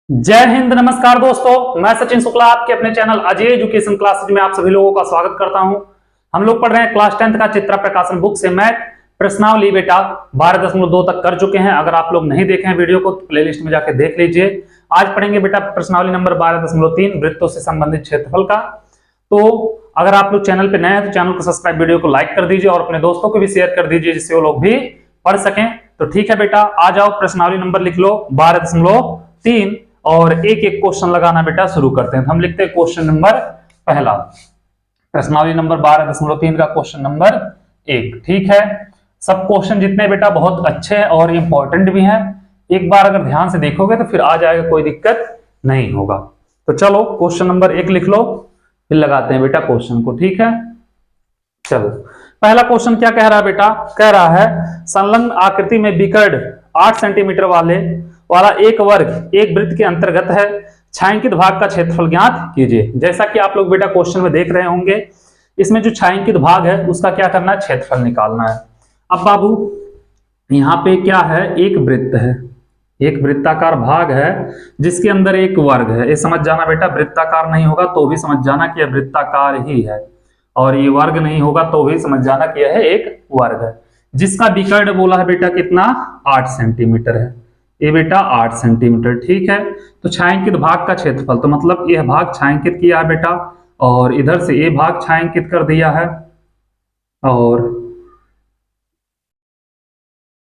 जय हिंद, नमस्कार दोस्तों। मैं सचिन शुक्ला आपके अपने चैनल अजय एजुकेशन क्लासेज में आप सभी लोगों का स्वागत करता हूं। हम लोग पढ़ रहे हैं क्लास 10th का चित्रा प्रकाशन बुक से मैथ प्रश्नावली बेटा 12.2 तक कर चुके हैं। अगर आप लोग नहीं देखे हैं वीडियो को तो प्लेलिस्ट में जाके देख लीजिए। आज पढ़ेंगे बेटा प्रश्नावली नंबर 12.3 वृत्तों से संबंधित क्षेत्रफल का। तो अगर आप लोग चैनल पे नए हैं तो चैनल को सब्सक्राइब, वीडियो को लाइक कर दीजिए और अपने दोस्तों को भी शेयर कर दीजिए जिससे वो लोग भी पढ़ सकें। तो ठीक है बेटा, आ जाओ प्रश्नावली नंबर लिख लो 12.3 और एक एक क्वेश्चन लगाना बेटा शुरू करते हैं। तो हम लिखते हैं क्वेश्चन नंबर पहला, प्रश्नावली नंबर 12.3 का क्वेश्चन नंबर 1। ठीक है, सब क्वेश्चन जितने बेटा बहुत अच्छे हैं और इंपॉर्टेंट भी हैं। एक बार अगर ध्यान से देखोगे तो फिर आ जाएगा, कोई दिक्कत नहीं होगा। तो चलो क्वेश्चन नंबर 1 लिख लो, फिर लगाते हैं बेटा क्वेश्चन को। ठीक है, चलो पहला क्वेश्चन क्या कह रहा है बेटा? कह रहा है संलग्न आकृति में विकर्ण 8 सेंटीमीटर वाला एक वर्ग एक वृत्त के अंतर्गत है, छायांकित भाग का क्षेत्रफल ज्ञात कीजिए। जैसा कि आप लोग बेटा क्वेश्चन में देख रहे होंगे, इसमें जो छायांकित भाग है उसका क्या करना है? क्षेत्रफल निकालना है। अब बाबू यहाँ पे क्या है? एक वृत्त है, एक वृत्ताकार भाग है जिसके अंदर एक वर्ग है। ये समझ जाना बेटा, वृत्ताकार नहीं होगा तो भी समझ जाना कि यह वृत्ताकार ही है, और ये वर्ग नहीं होगा तो भी समझ जाना कि यह एक वर्ग है, जिसका विकर्ण बोला है बेटा कितना? 8 सेंटीमीटर है। ये बेटा 8 सेंटीमीटर। ठीक है, तो छायांकित भाग का क्षेत्रफल, तो मतलब यह भाग छायांकित किया है बेटा, और इधर से ये भाग छायांकित कर दिया है, और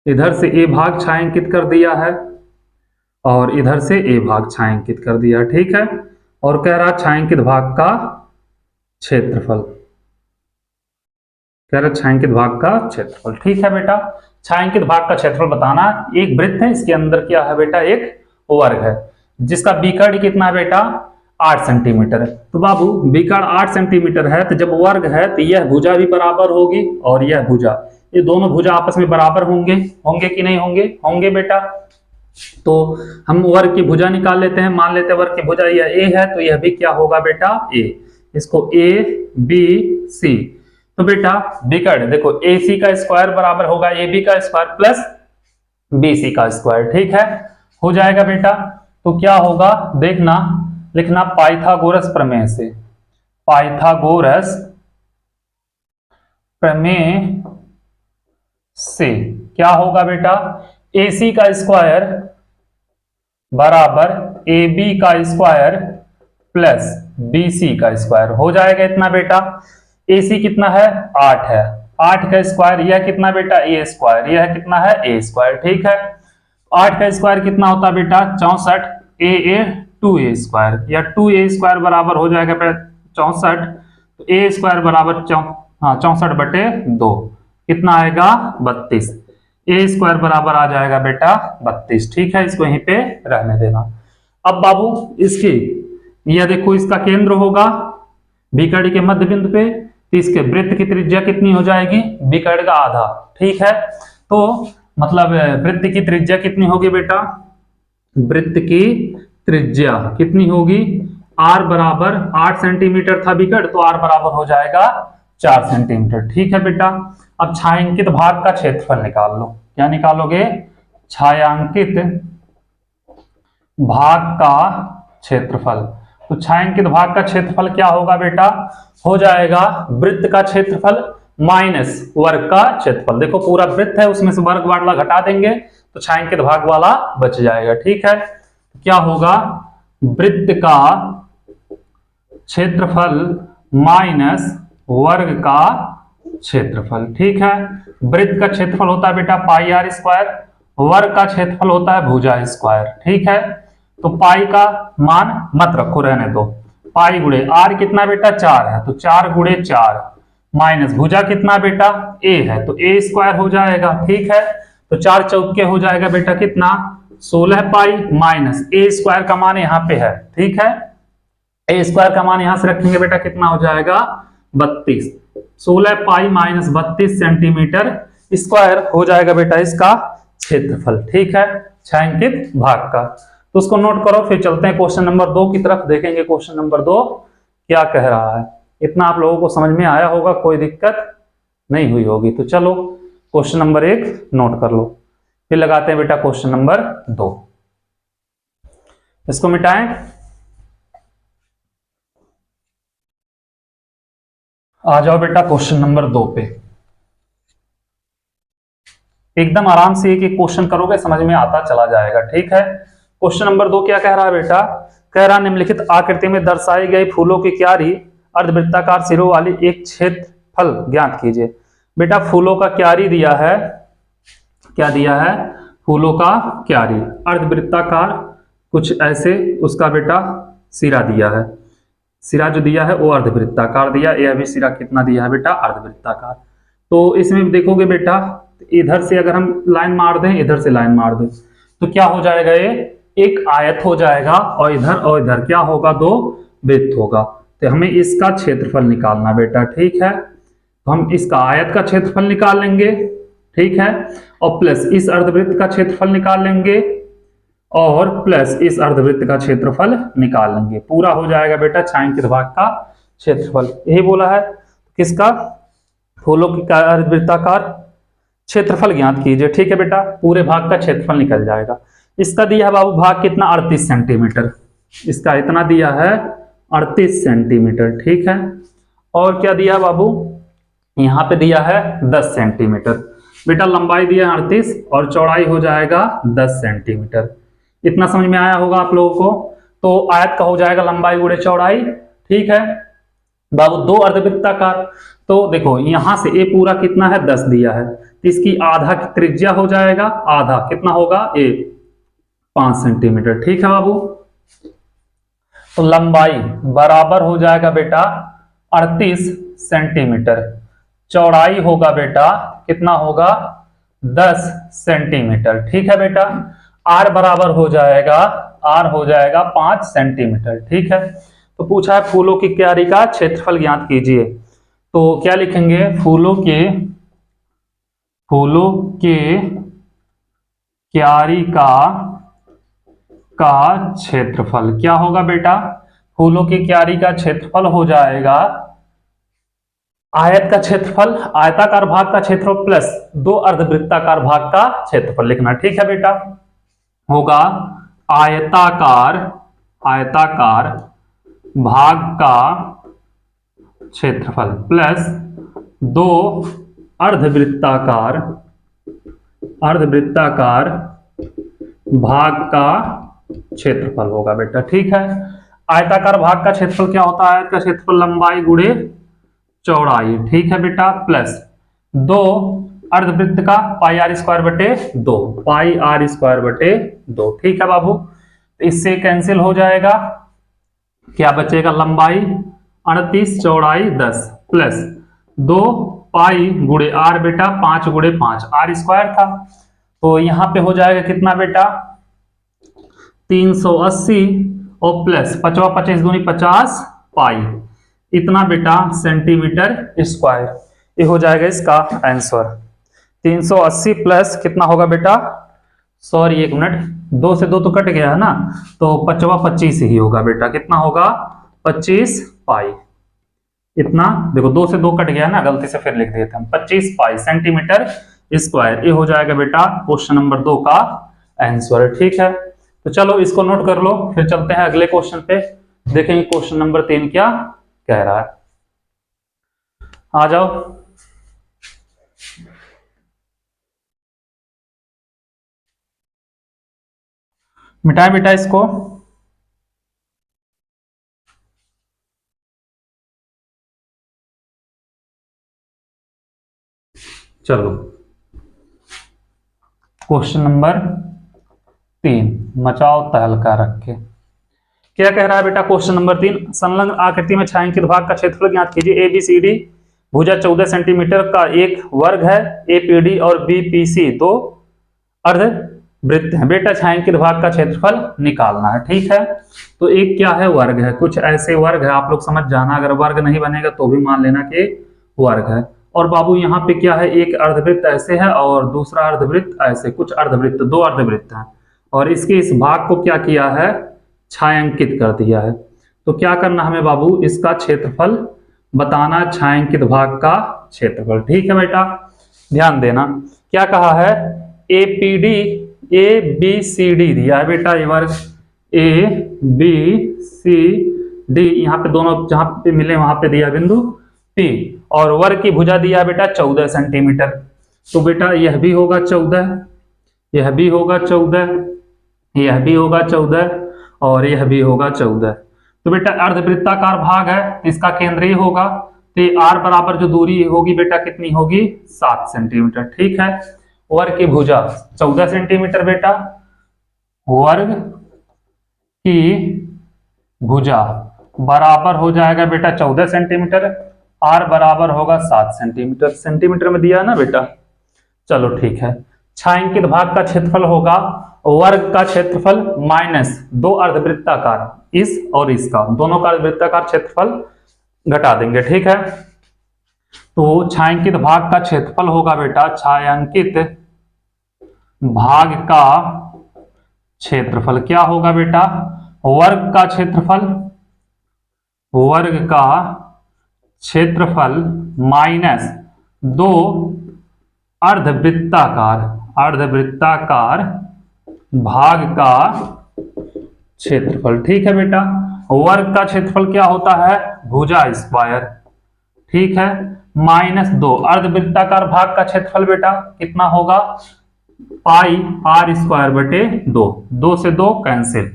इधर से ये भाग छायांकित कर दिया है, और इधर से ये भाग छायांकित कर दिया। ठीक है, और कह रहा छायांकित भाग का क्षेत्रफल, कह रहा छायांकित भाग का क्षेत्रफल। ठीक है बेटा, छायांकित भाग का क्षेत्रफल बताना। एक वृत्त है, इसके अंदर क्या है बेटा? एक वर्ग है जिसका विकर्ण कितना है बेटा? 8 सेंटीमीटर है। तो बाबू विकर्ण 8 सेंटीमीटर है, तो जब वर्ग है तो यह भुजा भी बराबर होगी और यह भुजा, ये दोनों भुजा आपस में बराबर होंगे। होंगे कि नहीं होंगे? होंगे बेटा। तो हम वर्ग की भुजा निकाल लेते हैं। मान लेते हैं वर्ग की भुजा यह ए है, तो यह भी क्या होगा बेटा? ए। इसको ए बी सी, तो बेटा विकर्ण देखो AC का स्क्वायर बराबर होगा AB का स्क्वायर प्लस BC का स्क्वायर। ठीक है, हो जाएगा बेटा। तो क्या होगा देखना, लिखना पाइथागोरस प्रमेय से, पाइथागोरस प्रमेय से क्या होगा बेटा? AC का स्क्वायर बराबर AB का स्क्वायर प्लस BC का स्क्वायर हो जाएगा इतना बेटा। AC कितना है? 8 है, 8 का स्क्वायर यह कितना बेटा? A स्क्वायर, यह कितना है? A square. ठीक है, 8 का स्क्वायर कितना होता है बेटा? 64, A 2A स्क्वायर, या 2A स्क्वायर बराबर हो जाएगा 64, तो A स्क्वायर बराबर 64/2 कितना आएगा? 32। A स्क्वायर बराबर आ जाएगा बेटा 32। ठीक है, इसको यहीं पे रहने देना। अब बाबू इसकी यह देखो, इसका केंद्र होगा विकर्ण के मध्य बिंदु पे, तो इसके वृत्त की त्रिज्या कितनी हो जाएगी? विकर्ण का आधा। ठीक है, तो मतलब वृत्त की त्रिज्या कितनी होगी बेटा? वृत्त की त्रिज्या कितनी होगी? R बराबर 8 सेंटीमीटर था विकर्ण, तो R बराबर हो जाएगा 4 सेंटीमीटर। ठीक है बेटा, अब छायांकित भाग का क्षेत्रफल निकाल लो। क्या निकालोगे? छायांकित भाग का क्षेत्रफल। तो छायांकित भाग का क्षेत्रफल क्या होगा बेटा? हो जाएगा वृत्त का क्षेत्रफल माइनस वर्ग का क्षेत्रफल। देखो पूरा वृत्त है, उसमें से वर्ग वाला घटा देंगे तो छायांकित भाग वाला बच जाएगा। ठीक है, क्या होगा? वृत्त का क्षेत्रफल माइनस वर्ग का क्षेत्रफल। ठीक है, वृत्त का क्षेत्रफल होता है बेटा पाई R स्क्वायर, वर्ग का क्षेत्रफल होता है भुजा स्क्वायर। ठीक है, तो पाई का मान मत रखो, रहने दो। पाई गुणे R कितना बेटा? 4 है, तो 4 गुणे 4 माइनस भुजा कितना बेटा? A है, तो A स्क्वायर हो जाएगा। ठीक है, तो 4 चौके हो जाएगा बेटा कितना? 16 पाई माइनस A स्क्वायर का मान यहाँ पे है। ठीक है, A स्क्वायर का मान यहां से रखेंगे बेटा कितना हो जाएगा? 32। 16 पाई माइनस 32 सेंटीमीटर स्क्वायर हो जाएगा बेटा इसका क्षेत्रफल। ठीक है, छायांकित भाग का। तो उसको नोट करो, फिर चलते हैं क्वेश्चन नंबर 2 की तरफ, देखेंगे क्वेश्चन नंबर 2 क्या कह रहा है। इतना आप लोगों को समझ में आया होगा, कोई दिक्कत नहीं हुई होगी। तो चलो क्वेश्चन नंबर 1 नोट कर लो, फिर लगाते हैं बेटा क्वेश्चन नंबर 2। इसको मिटाएं। आ जाओ बेटा क्वेश्चन नंबर 2 पे। एकदम आराम से एक एक क्वेश्चन करोगे, समझ में आता चला जाएगा। ठीक है, क्वेश्चन नंबर 2 क्या कह रहा है बेटा? कह रहा निम्नलिखित आकृति में दर्शाई गई फूलों की क्यारी अर्धवृत्ताकार सिरों वाली एक क्षेत्रफल ज्ञात कीजिए। बेटा फूलों का क्यारी दिया है, क्या दिया है? फूलों का क्यारी अर्धवृत्ताकार, कुछ ऐसे उसका बेटा सिरा दिया है। सिरा जो दिया है वो अर्धवृत्ताकार दिया। यह भी सिरा कितना दिया है बेटा? अर्धवृत्ताकार। तो इसमें देखोगे बेटा, इधर से अगर हम लाइन मार दें, इधर से लाइन मार दें, तो क्या हो जाएगा? ये एक आयत हो जाएगा और इधर क्या होगा? दो वृत्त होगा। तो हमें इसका क्षेत्रफल निकालना बेटा। ठीक है, तो हम इसका आयत का क्षेत्रफल निकाल लेंगे। ठीक है, और प्लस इस अर्धवृत्त का क्षेत्रफल निकाल लेंगे और प्लस इस अर्धवृत्त का क्षेत्रफल निकाल लेंगे। पूरा हो जाएगा बेटा छायांकित भाग का क्षेत्रफल। यही बोला है किसका? फूलों की अर्धवृत्ताकार क्षेत्रफल ज्ञात कीजिए। ठीक है बेटा, पूरे भाग का क्षेत्रफल निकल जाएगा। इसका दिया है बाबू भाग कितना? 38 सेंटीमीटर। इसका इतना दिया है 38 सेंटीमीटर। ठीक है, और क्या दिया बाबू? यहां पे दिया है 10 सेंटीमीटर। बेटा लंबाई दिया है 38 और चौड़ाई हो जाएगा 10 सेंटीमीटर। इतना समझ में आया होगा आप लोगों को। तो आयत का हो जाएगा लंबाई गुणे चौड़ाई। ठीक है बाबू, दो अर्धवृत्ताकार। तो देखो यहां से ये पूरा कितना है? 10 दिया है, तो इसकी आधा की त्रिज्या हो जाएगा। आधा कितना होगा? ये 5 सेंटीमीटर। ठीक है बाबू, तो लंबाई बराबर हो जाएगा बेटा 38 सेंटीमीटर। चौड़ाई होगा बेटा कितना होगा? 10 सेंटीमीटर। ठीक है बेटा, आर बराबर हो जाएगा, आर हो जाएगा 5 सेंटीमीटर। ठीक है, तो पूछा है फूलों की क्यारी का क्षेत्रफल ज्ञात कीजिए। तो क्या लिखेंगे? फूलों के क्यारी का क्षेत्रफल क्या होगा बेटा? फूलों की क्यारी का क्षेत्रफल हो जाएगा आयत का क्षेत्रफल, आयताकार भाग का क्षेत्रफल प्लस दो अर्धवृत्ताकार भाग का क्षेत्रफल लिखना। ठीक है बेटा, होगा आयताकार भाग का क्षेत्रफल प्लस दो अर्धवृत्ताकार भाग का क्षेत्रफल होगा बेटा। ठीक है, आयताकार भाग का क्षेत्रफल क्या होता है? आयत का क्षेत्रफल लंबाई गुणे चौड़ाई। ठीक है बेटा, प्लस दो अर्धवृत्त का पाई आर स्क्वायर बटे 2, पाई आर स्क्वायर बटे 2। ठीक है बाबू, इससे कैंसिल हो जाएगा, क्या बचेगा? लंबाई 38, चौड़ाई 10 प्लस 2 पाई गुणे आर बेटा 5 गुणे 5 आर स्क्वायर था। तो यहां पे हो जाएगा कितना बेटा? 380 और प्लस 5 25 दूनी 50 पाई, इतना बेटा सेंटीमीटर स्क्वायर। ये हो जाएगा इसका आंसर। 380 प्लस कितना होगा बेटा? सॉरी एक मिनट, 2 से 2 तो कट गया है ना, तो 5 25 ही होगा बेटा। कितना होगा? 25 पाई। इतना देखो 2 से 2 कट गया ना, गलती से फिर लिख दिए थे हम। 25 पाई सेंटीमीटर स्क्वायर। ये हो जाएगा बेटा क्वेश्चन नंबर 2 का आंसर। ठीक है, तो चलो इसको नोट कर लो, फिर चलते हैं अगले क्वेश्चन पे, देखेंगे क्वेश्चन नंबर 3 क्या कह रहा है। आ जाओ, मिटाए बेटा इसको। चलो क्वेश्चन नंबर 3, मचाओ तहलका रख के। क्या कह रहा है बेटा क्वेश्चन नंबर 3? संलग्न आकृति में छायांकित भाग का क्षेत्रफल ज्ञात कीजिए। ABCD भुजा 14 सेंटीमीटर का एक वर्ग है, APD और BPC दो अर्धवृत्त है। बेटा छायांकित भाग का क्षेत्रफल निकालना है। ठीक है, तो एक क्या है? वर्ग है। कुछ ऐसे वर्ग है, आप लोग समझ जाना, अगर वर्ग नहीं बनेगा तो भी मान लेना कि वर्ग है। और बाबू यहाँ पे क्या है? एक अर्धवृत्त ऐसे है और दूसरा अर्धवृत्त ऐसे, कुछ अर्धवृत्त, दो अर्धवृत्त हैं और इसके इस भाग को क्या किया है? छायांकित कर दिया है। तो क्या करना हमें बाबू? इसका क्षेत्रफल बताना, छायांकित भाग का क्षेत्रफल। ठीक है बेटा, ध्यान देना क्या कहा है? APD ABCD दिया है बेटा, ये वर्ग ए बी सी डी, यहाँ पे दोनों जहां पे मिले वहां पे दिया बिंदु P, और वर्ग की भुजा दिया बेटा 14 सेंटीमीटर। तो बेटा यह भी होगा 14, यह भी होगा 14, यह भी होगा 14 और यह भी होगा 14। तो बेटा अर्धवृत्ताकार भाग है, इसका केंद्रीय होगा, तो r बराबर जो दूरी होगी बेटा कितनी होगी 7 सेंटीमीटर। ठीक है, वर्ग की भुजा 14 सेंटीमीटर बेटा, वर्ग की भुजा बराबर हो जाएगा बेटा 14 सेंटीमीटर, r बराबर होगा 7 सेंटीमीटर। सेंटीमीटर में दिया है ना बेटा। चलो ठीक है, छायांकित भाग का क्षेत्रफल होगा वर्ग का क्षेत्रफल माइनस 2 अर्धवृत्ताकार, इस और इसका, दोनों का अर्धवृत्ताकार क्षेत्रफल घटा देंगे। ठीक है, तो छायांकित भाग का क्षेत्रफल होगा बेटा, छायांकित भाग का क्षेत्रफल क्या होगा बेटा, वर्ग का क्षेत्रफल, वर्ग का क्षेत्रफल माइनस 2 अर्धवृत्ताकार, अर्धवृत्ताकार भाग का क्षेत्रफल। ठीक है बेटा, वर्ग का क्षेत्रफल क्या होता है भुजा स्क्वायर। ठीक है, माइनस 2 अर्धवृत्ताकार भाग का क्षेत्रफल बेटा कितना होगा, पाई r स्क्वायर बटे 2, 2 से 2 कैंसिल।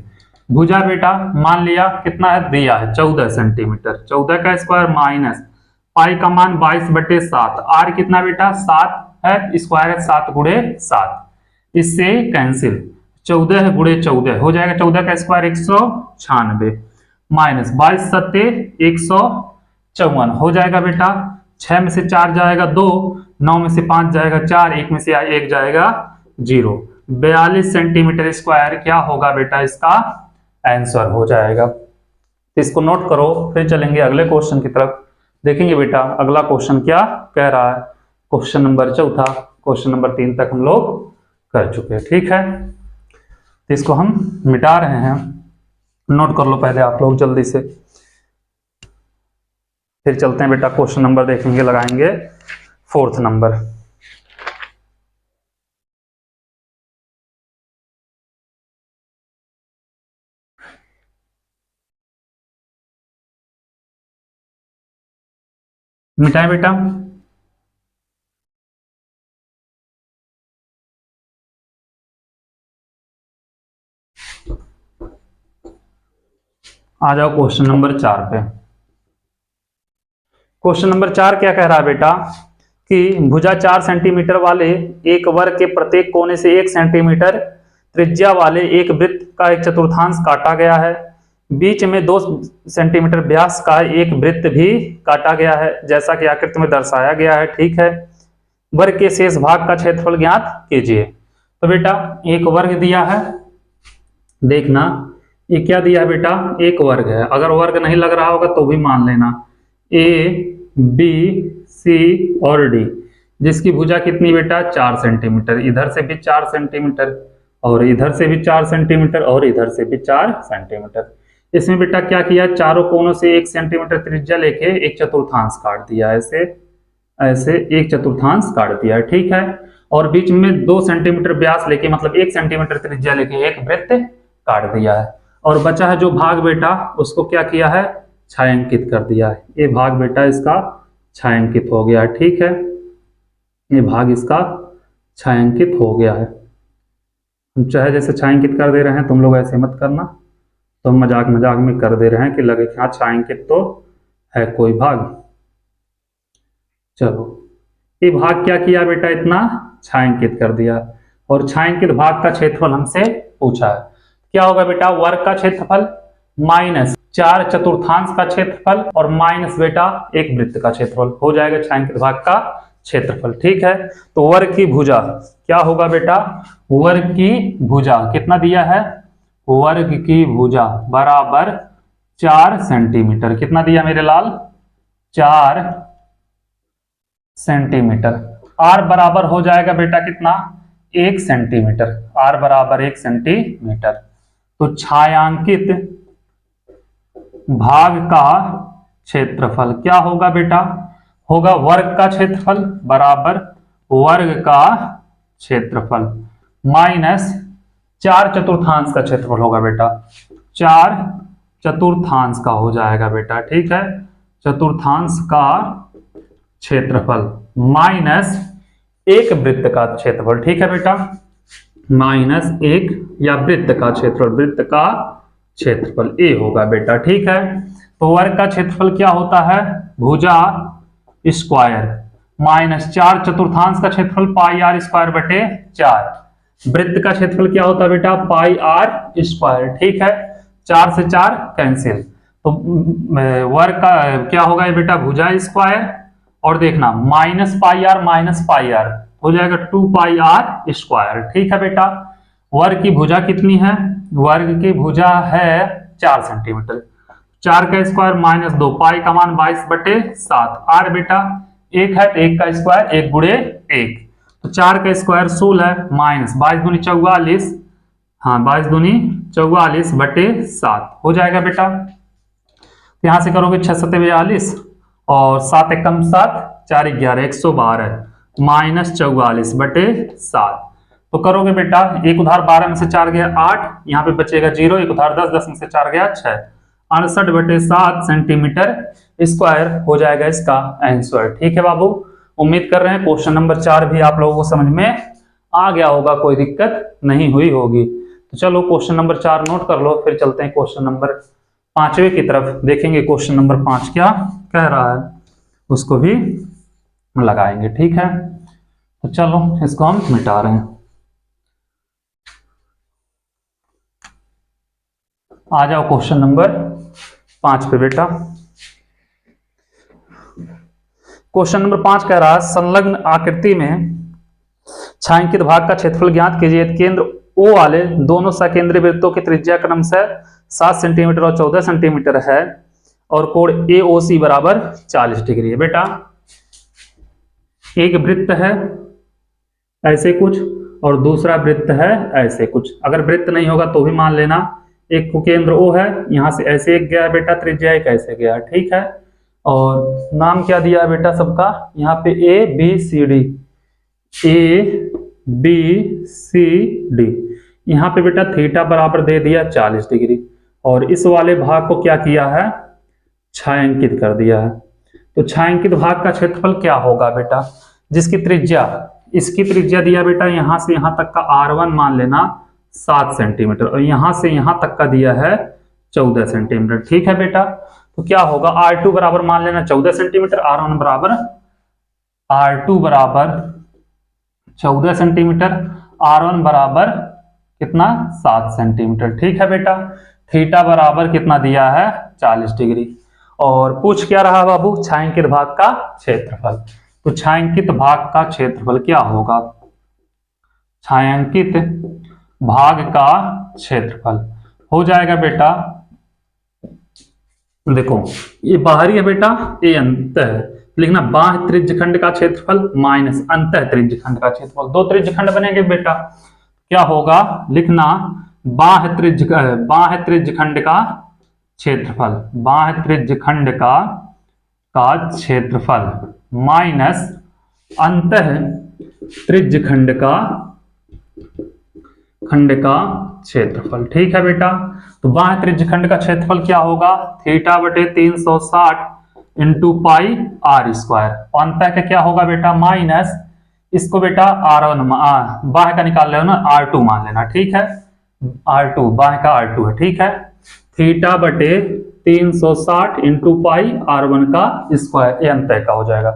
भुजा बेटा मान लिया कितना है, दिया है 14 सेंटीमीटर, 14 का स्क्वायर माइनस पाई का मान 22 बटे 7, r कितना बेटा 7 है, स्क्वायर है 7 गुणे 7, इससे कैंसिल, 14 गुणे 14 हो जाएगा, 14 का स्क्वायर 196 माइनस 22 सत्ते 154 हो जाएगा बेटा, 6 में से 4 जाएगा 2, 9 में से 5 जाएगा 4, 1 में से 1 जाएगा 0, 42 सेंटीमीटर स्क्वायर क्या होगा बेटा इसका आंसर हो जाएगा। तो इसको नोट करो, फिर चलेंगे अगले क्वेश्चन की तरफ, देखेंगे बेटा अगला क्वेश्चन क्या कह रहा है। क्वेश्चन नंबर 4, क्वेश्चन नंबर 3 तक हम लोग कर चुके हैं। ठीक है, तो इसको हम मिटा रहे हैं, नोट कर लो पहले आप लोग जल्दी से, फिर चलते हैं बेटा क्वेश्चन नंबर देखेंगे, लगाएंगे 4th नंबर। मिटाएं बेटा, आ जाओ क्वेश्चन नंबर 4 पे। क्वेश्चन नंबर 4 क्या कह रहा है बेटा कि भुजा 4 सेंटीमीटर वाले एक वर्ग के प्रत्येक कोने से 1 सेंटीमीटर त्रिज्या वाले एक वृत्त का एक चतुर्थांश काटा गया है, बीच में 2 सेंटीमीटर व्यास का एक वृत्त भी काटा गया है, जैसा कि आकृति में दर्शाया गया है। ठीक है, वर्ग के शेष भाग का क्षेत्रफल ज्ञात कीजिए। तो बेटा एक वर्ग दिया है, देखना ये क्या दिया है बेटा, एक वर्ग है, अगर वर्ग नहीं लग रहा होगा तो भी मान लेना, ए बी सी और डी, जिसकी भुजा कितनी बेटा 4 सेंटीमीटर, इधर से भी 4 सेंटीमीटर और इधर से भी 4 सेंटीमीटर और इधर से भी 4 सेंटीमीटर। इसमें बेटा क्या किया, चारों कोनों से 1 सेंटीमीटर त्रिज्या लेके एक चतुर्थांश काट दिया, ऐसे ऐसे एक चतुर्थांश काट दिया। ठीक है, और बीच में 2 सेंटीमीटर व्यास लेके मतलब 1 सेंटीमीटर त्रिज्या लेके एक वृत्त काट दिया है, और बचा है जो भाग बेटा उसको क्या किया है, छायांकित कर दिया है। ये भाग बेटा इसका छायांकित हो गया है। ठीक है, ये भाग इसका छायांकित हो गया है। हम चाहे जैसे छायांकित कर दे रहे हैं, तुम लोग ऐसे मत करना, तो हम मजाक मजाक में कर दे रहे हैं कि लगे हाँ छायांकित तो है कोई भाग। चलो, ये भाग क्या किया बेटा, इतना छायांकित कर दिया, और छायांकित भाग का क्षेत्रफल हमसे पूछा है। क्या होगा बेटा, वर्ग का क्षेत्रफल माइनस 4 चतुर्थांश का क्षेत्रफल और माइनस बेटा एक वृत्त का क्षेत्रफल हो जाएगा छायांकित भाग का क्षेत्रफल। ठीक है, तो वर्ग की भुजा क्या होगा बेटा, वर्ग की भुजा कितना दिया है, वर्ग की भुजा बराबर 4 सेंटीमीटर, कितना दिया मेरे लाल 4 सेंटीमीटर। r बराबर हो जाएगा बेटा कितना 1 सेंटीमीटर, r बराबर 1 सेंटीमीटर। तो छायांकित भाग का क्षेत्रफल क्या होगा बेटा, होगा वर्ग का क्षेत्रफल बराबर वर्ग का क्षेत्रफल माइनस 4 चतुर्थांश का क्षेत्रफल होगा बेटा, 4 चतुर्थांश का हो जाएगा बेटा, ठीक है, चतुर्थांश का क्षेत्रफल माइनस एक वृत्त का क्षेत्रफल, ठीक है बेटा, माइनस एक या वृत्त का क्षेत्रफल, वृत्त का क्षेत्रफल ए होगा बेटा, ठीक है। तो वर्ग का क्षेत्रफल क्या होता है, भुजा स्क्वायर, माइनस 4 चतुर्थांश का क्षेत्रफल पाई आर स्क्वायर बटे 4, वृत्त का क्षेत्रफल क्या होता है बेटा, पाई आर स्क्वायर, ठीक है, 4 से 4 कैंसिल, तो वर्ग का क्या होगा ये बेटा, भुजा स्क्वायर, और देखना माइनस पाई आर हो जाएगा 2 पाई आर स्क्वायर, ठीक है बेटा। वर्ग की भुजा कितनी है, वर्ग की भुजा है 4 सेंटीमीटर, 4 का स्क्वायर माइनस 2, पाई का मान 22 बटे 7, आर बेटा 1 है तो 1 का स्क्वायर 1 गुणे 1, तो 4 का स्क्वायर 16 माइनस 22 दूनी 44, हाँ 22 दूनी 44 बटे 7 हो जाएगा बेटा। यहां से करोगे 6 7 42 और 7 एकम 7, 4 11 112 माइनस 44 बटे 7, तो करोगे बेटा, एक उधार 12 में से 4 गया 8, यहाँ पे बचेगा 0, एक उधार 10, 10 में से 4 गया 6, 68 बटे 7 सेंटीमीटर स्क्वायर हो जाएगा इसका आंसर, ठीक है बाबू। उम्मीद कर रहे हैं क्वेश्चन नंबर 4 भी आप लोगों को समझ में आ गया होगा, कोई दिक्कत नहीं हुई होगी। तो चलो क्वेश्चन नंबर 4 नोट कर लो, फिर चलते हैं क्वेश्चन नंबर 5वें की तरफ, देखेंगे क्वेश्चन नंबर 5 क्या कह रहा है, उसको भी लगाएंगे, ठीक है। तो चलो इसको हम मिटा रहे हैं, आ जाओ क्वेश्चन नंबर 5 पे बेटा। क्वेश्चन नंबर 5 कह रहा है, संलग्न आकृति में छायांकित भाग का क्षेत्रफल ज्ञात कीजिए। केंद्र O वाले दोनों सकेंद्रीय वृत्तों की त्रिज्या क्रमशः 7 सेंटीमीटर और 14 सेंटीमीटर है और कोण AOC बराबर 40 डिग्री है बेटा। एक वृत्त है ऐसे कुछ और दूसरा वृत्त है ऐसे कुछ, अगर वृत्त नहीं होगा तो भी मान लेना, एक को केंद्र O है, यहां से ऐसे एक गया बेटा त्रिज्या, एक ऐसे गया, ठीक है, और नाम क्या दिया है बेटा सबका, यहाँ पे ABCD, ABCD, यहाँ पे बेटा थीटा बराबर दे दिया 40 डिग्री, और इस वाले भाग को क्या किया है, छायांकित कर दिया है। तो छायांकित भाग का क्षेत्रफल क्या होगा बेटा, जिसकी त्रिज्या, इसकी त्रिज्या दिया बेटा यहां से यहां तक का R1 मान लेना 7 सेंटीमीटर और यहां से यहां तक का दिया है 14 सेंटीमीटर, ठीक है बेटा। तो क्या होगा, R2 बराबर मान लेना 14 सेंटीमीटर, R1 बराबर, R2 बराबर 14 सेंटीमीटर, R1 बराबर कितना 7 सेंटीमीटर, ठीक है बेटा। थीटा बराबर कितना दिया है 40 डिग्री, और पूछ क्या रहा बाबू, छायांकित भाग का क्षेत्रफल। तो छायांकित भाग का क्षेत्रफल क्या होगा, छायांकित भाग का क्षेत्रफल हो जाएगा बेटा, देखो ये बाहरी है बेटा, ये अंतः है, लिखना बाह्य त्रिज्यखंड का क्षेत्रफल माइनस अंतः त्रिज्यखंड का क्षेत्रफल, दो त्रिज्यखंड बनेंगे बेटा, क्या होगा लिखना बाह्य त्रिज्यखंड का क्षेत्रफल, बाह्य त्रिज्यखंड का क्षेत्रफल माइनस अंतः त्रिज्यखंड का क्षेत्रफल, ठीक है बेटा। तो बाह्य त्रिज्यखंड का क्षेत्रफल क्या होगा, थीटा बटे 360 इंटू पाई आर स्क्वायर, अंतः का क्या होगा बेटा माइनस, इसको बेटा R1 बाह्य का निकाल रहे हो ना, R2 मान लेना, ठीक है, R2 बाह्य का R2 है, ठीक है। थीटा बटे 360 इंटू पाई R1 का स्क्वायर, ये अंतः का हो जाएगा।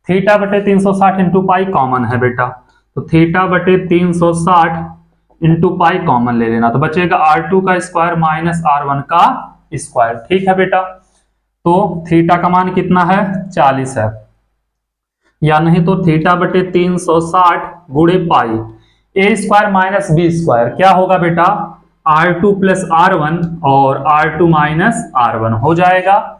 थीटा बटे 360 इंटू पाई कॉमन है बेटा, तो थीटा बटे 360 इंटू पाई कॉमन ले लेना, तो बचेगा R2 का स्क्वायर माइनस R1 का स्क्वायर, ठीक है बेटा। तो थीटा का मान कितना है 40 है, या नहीं तो थीटा बटे 360 गुणे पाई, ए स्क्वायर माइनस बी स्क्वायर क्या होगा बेटा, R2 प्लस R1 और R2 माइनस R1 हो जाएगा।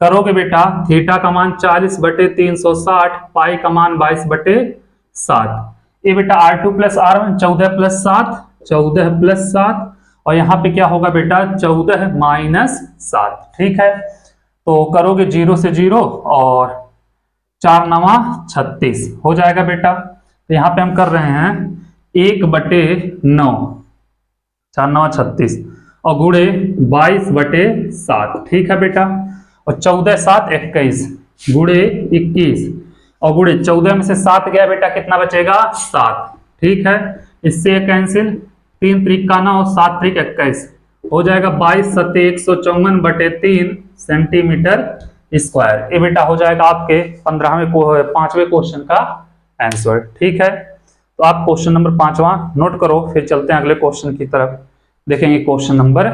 करोगे बेटा, थीटा का मान 40 बटे 360, पाई का मान 22 बटे 7, ये बेटा R2 plus R1 14 plus 7, 14 plus 7, और यहाँ पे क्या होगा बेटा 14 माइनस 7, ठीक है। तो करोगे 0 से 0 और 4 9 36 हो जाएगा बेटा। तो यहाँ पे हम कर रहे हैं 1/9, 4 9 36 और गुणे 22/7। ठीक है बेटा। और 14 7 21 गुणे 21 और गुणे 14 में से 7 गया बेटा, कितना बचेगा 7। ठीक है, इससे कैंसिल, 3 त्रिक का 9 7 त्रिक 21 हो जाएगा 22 7 154/3 सेंटीमीटर स्क्वायर। ये बेटा हो जाएगा आपके 5वें क्वेश्चन का आंसर। ठीक है, तो आप क्वेश्चन नंबर 5वां नोट करो, फिर चलते हैं अगले क्वेश्चन की तरफ। देखेंगे क्वेश्चन नंबर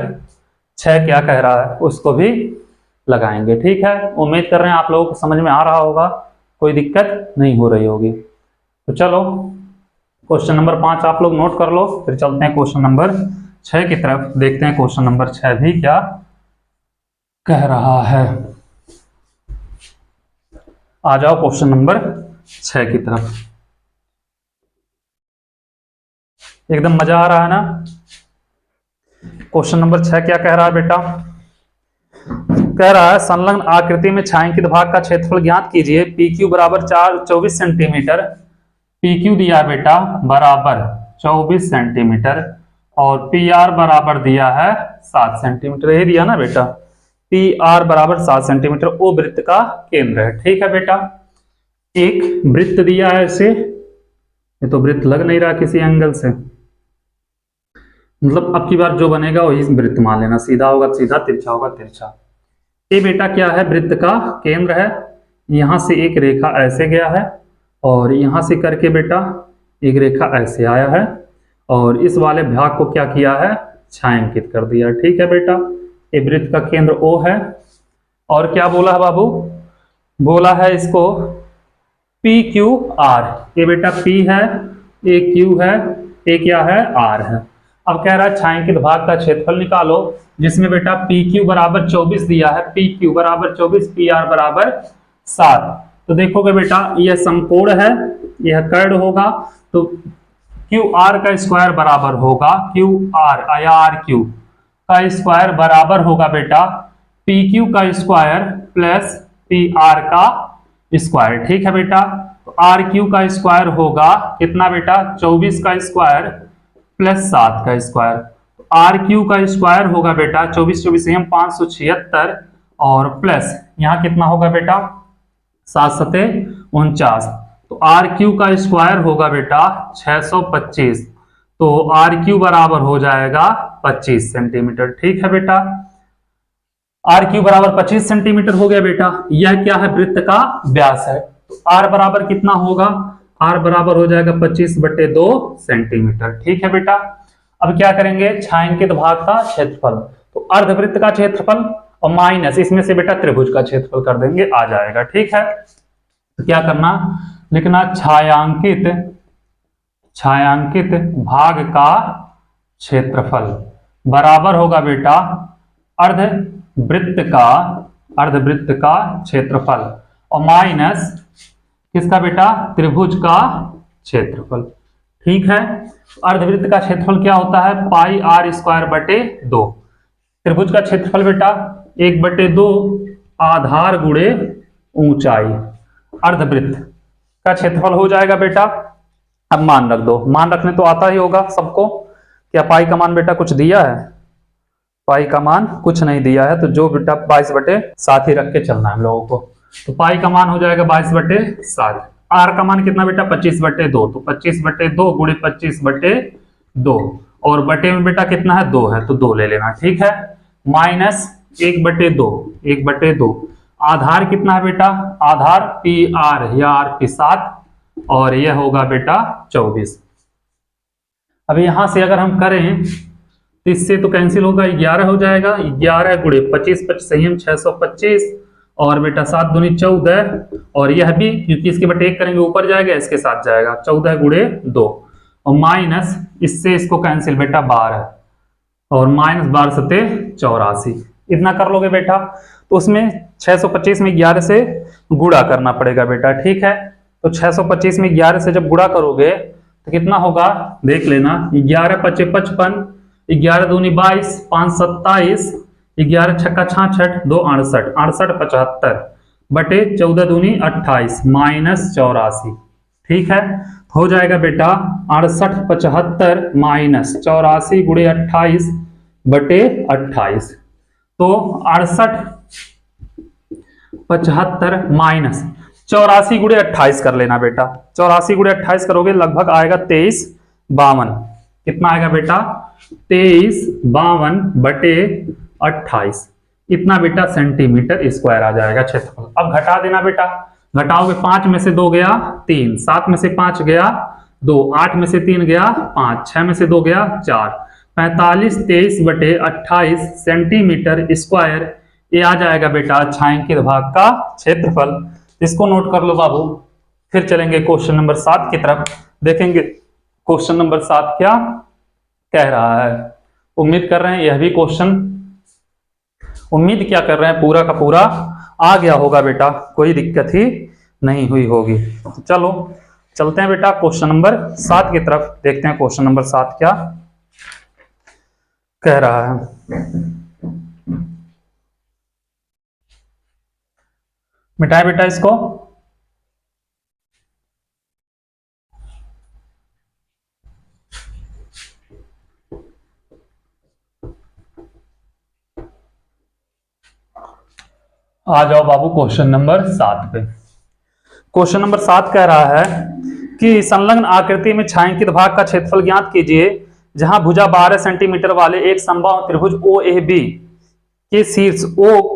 6 क्या कह रहा है, उसको भी लगाएंगे। ठीक है, उम्मीद कर रहे हैं आप लोगों को समझ में आ रहा होगा, कोई दिक्कत नहीं हो रही होगी। तो चलो क्वेश्चन नंबर 5 आप लोग नोट कर लो, फिर चलते हैं क्वेश्चन नंबर 6 की तरफ। देखते हैं क्वेश्चन नंबर 6 भी क्या कह रहा है। आ जाओ क्वेश्चन नंबर 6 की तरफ। एकदम मजा आ रहा है ना। क्वेश्चन नंबर 6 क्या कह रहा है बेटा, कह रहा है संलग्न आकृति में छायांकित भाग का क्षेत्रफल ज्ञात कीजिए। पी क्यू बराबर 24 सेंटीमीटर, पी क्यू दिया बेटा बराबर 24 सेंटीमीटर और पी आर बराबर दिया है 7 सेंटीमीटर। यही दिया ना बेटा, पी आर बराबर 7 सेंटीमीटर ओ वृत्त का केंद्र है। ठीक है बेटा, एक वृत्त दिया है इसे, ये तो वृत्त लग नहीं रहा किसी एंगल से, मतलब अब की बार जो बनेगा वही वृत्त मान लेना, सीधा होगा सीधा, तिरछा होगा तिरछा। ये बेटा क्या है, वृत्त का केंद्र है। यहां से एक रेखा ऐसे गया है और यहां से करके बेटा एक रेखा ऐसे आया है और इस वाले भाग को क्या किया है, छायांकित कर दिया। ठीक है बेटा, ये वृत्त का केंद्र O है। और क्या बोला है बाबू, बोला है इसको PQR। ये बेटा P है, ये Q है, ये क्या है R है। अब कह रहा है छायांकित भाग का क्षेत्रफल निकालो, जिसमें बेटा PQ बराबर 24 दिया है, PQ बराबर 24, PR बराबर 7। तो देखोगे बेटा यह समकोण है, यह कर्ड होगा, तो QR का स्क्वायर बराबर होगा QR या RQ का स्क्वायर बराबर होगा बेटा PQ का स्क्वायर प्लस PR का स्क्वायर। ठीक है बेटा, तो RQ का स्क्वायर होगा कितना बेटा, 24 का स्क्वायर प्लस 7 का स्क्वायर। तो RQ का स्क्वायर होगा बेटा 24 24 576 और प्लस यहाँ कितना होगा बेटा 7 7 49। तो RQ का स्क्वायर होगा बेटा 625। तो RQ बराबर हो जाएगा 25 सेंटीमीटर। ठीक है बेटा, RQ बराबर 25 सेंटीमीटर हो गया बेटा। यह क्या है, वृत्त का व्यास है। तो R बराबर कितना होगा, R बराबर हो जाएगा 25/2 सेंटीमीटर। ठीक है बेटा, अब क्या करेंगे, छायांकित भाग का क्षेत्रफल, तो अर्धवृत्त का क्षेत्रफल और माइनस इसमें से बेटा त्रिभुज का क्षेत्रफल कर देंगे, आ जाएगा। ठीक है, तो क्या करना, लिखना छायांकित भाग का क्षेत्रफल बराबर होगा बेटा अर्धवृत्त का क्षेत्रफल और माइनस किसका बेटा, त्रिभुज का क्षेत्रफल। ठीक है, अर्धवृत्त का क्षेत्रफल क्या होता है, पाई आर स्क्वायर बटे 2। त्रिभुज का क्षेत्रफल बेटा 1/2 आधार गुणे ऊंचाई। अर्धवृत्त का क्षेत्रफल हो जाएगा बेटा, अब मान रख दो, मान रखने तो आता ही होगा सबको। क्या पाई का मान बेटा कुछ दिया है, पाई का मान कुछ नहीं दिया है, तो जो बेटा 22/7 ही रख के चलना है हम लोगों को। तो पाई का मान हो जाएगा 22/7। आर का मान कितना बेटा 25/2, तो 25/2 गुणे 25/2 और बटे में बेटा कितना है 2 है, तो 2 ले लेना। ठीक है, माइनस 1/2 आधार कितना है बेटा, आधार PR या RP 7 और यह होगा बेटा 24। अब यहां से अगर हम करें तो इससे तो कैंसिल होगा, 11 हो जाएगा, 11 गुणे 25 25 625 और बेटा 7 दूनी 14 और यह भी क्योंकि इसके बटे 1 करेंगे ऊपर जाएगा, इसके साथ जाएगा 14 गुणे 2 और माइनस इससे इसको कैंसिल बेटा 12 और माइनस 12 सते 84। इतना कर लोगे बेटा, तो उसमें 625 में 11 से गुणा करना पड़ेगा बेटा। ठीक है, तो 625 में 11 से जब गुणा करोगे तो कितना होगा देख लेना, 11 5 55, 11 दूनी 22, 5 27, 11 छक्का 66, 2 68, 68 75 बटे 14 दूनी 28 माइनस 84। ठीक है, हो जाएगा बेटा 6875 माइनस 84 गुणे 28 बटे 28। तो 6875 माइनस 84 गुणे 28 कर लेना बेटा। 84 गुणे 28 करोगे लगभग आएगा 2352। कितना आएगा बेटा? 2352 बटे 28। इतना बेटा सेंटीमीटर स्क्वायर आ जाएगा क्षेत्रफल। अब घटा देना बेटा। घटाओगे 5 में से 2 गया 3, 7 में से 5 गया 2, 8 में से 3 गया 5, 6 में से 2 गया 4, 45 23 बटे 28 सेंटीमीटर स्क्वायर। ये आ जाएगा बेटा छायांकित भाग का क्षेत्रफल। इसको नोट कर लो बाबू। फिर चलेंगे क्वेश्चन नंबर 7 की तरफ, देखेंगे क्वेश्चन नंबर 7 क्या कह रहा है। उम्मीद कर रहे हैं यह भी क्वेश्चन, उम्मीद क्या कर रहे हैं, पूरा का पूरा आ गया होगा बेटा, कोई दिक्कत ही नहीं हुई होगी। चलो चलते हैं बेटा क्वेश्चन नंबर 7 की तरफ, देखते हैं क्वेश्चन नंबर 7 क्या कह रहा है। मिटाए बेटा इसको। आ जाओ बाबू क्वेश्चन नंबर 7 पे। क्वेश्चन नंबर 7 कह रहा है कि संलग्न आकृति में छायांकित भाग का क्षेत्रफल ज्ञात कीजिए जहां भुजा 12 सेंटीमीटर वाले एक समबाहु त्रिभुज OAB के शीर्ष O को